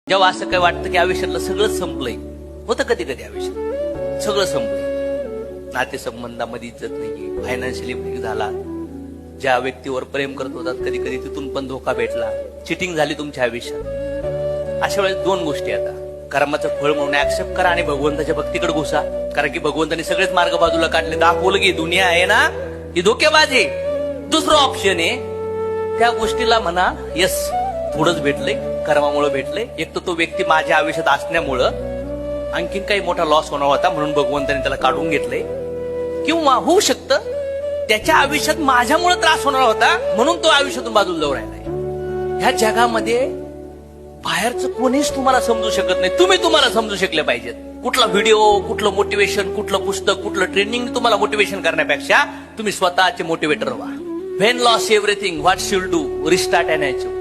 जेव्हा असं काय वाटतं की आयुष्यातलं सगळं संपलंय, होतं कधी कधी आयुष्यात सगळं संपलंय, नातेसंबंधामध्ये इज्जत नाही, फायनान्शियली ब्रेक झाला, ज्या व्यक्तीवर प्रेम करत होतात कधी कधी तिथून पण धोका भेटला, चिटिंग झाली तुमच्या आयुष्यात. अशा वेळेस दोन गोष्टी आता, कर्माचं फळ म्हणून ऍक्सेप्ट करा आणि भगवंताच्या भक्तीकडे घुसा. कारण की भगवंताने सगळेच मार्ग बाजूला काढले, दाखवलं की दुनिया आहे ना ही धोकेबाज आहे. दुसरं ऑप्शन आहे त्या गोष्टीला म्हणा यस थोडंच भेटलंय, कर्मामुळे भेटलंय, एक तर तो व्यक्ती माझ्या आयुष्यात असण्यामुळं आणखीन काही मोठा लॉस होणार होता म्हणून भगवंताने त्याला काढून घेतलंय, किंवा होऊ शकतं त्याच्या आयुष्यात माझ्यामुळे त्रास होणार होता म्हणून तो आयुष्यातून बाजूला जाऊ राहिलाय. ह्या जगामध्ये बाहेरचं कोणीच तुम्हाला समजू शकत नाही, तुम्ही तुम्हाला समजू शकले पाहिजेत. कुठला व्हिडिओ, कुठलं मोटिवेशन, कुठलं पुस्तक, कुठलं ट्रेनिंग तुम्हाला मोटिवेशन करण्यापेक्षा तुम्ही स्वतःचे मोटिवेटर व्हा. When loss everything what should do, restart and achieve.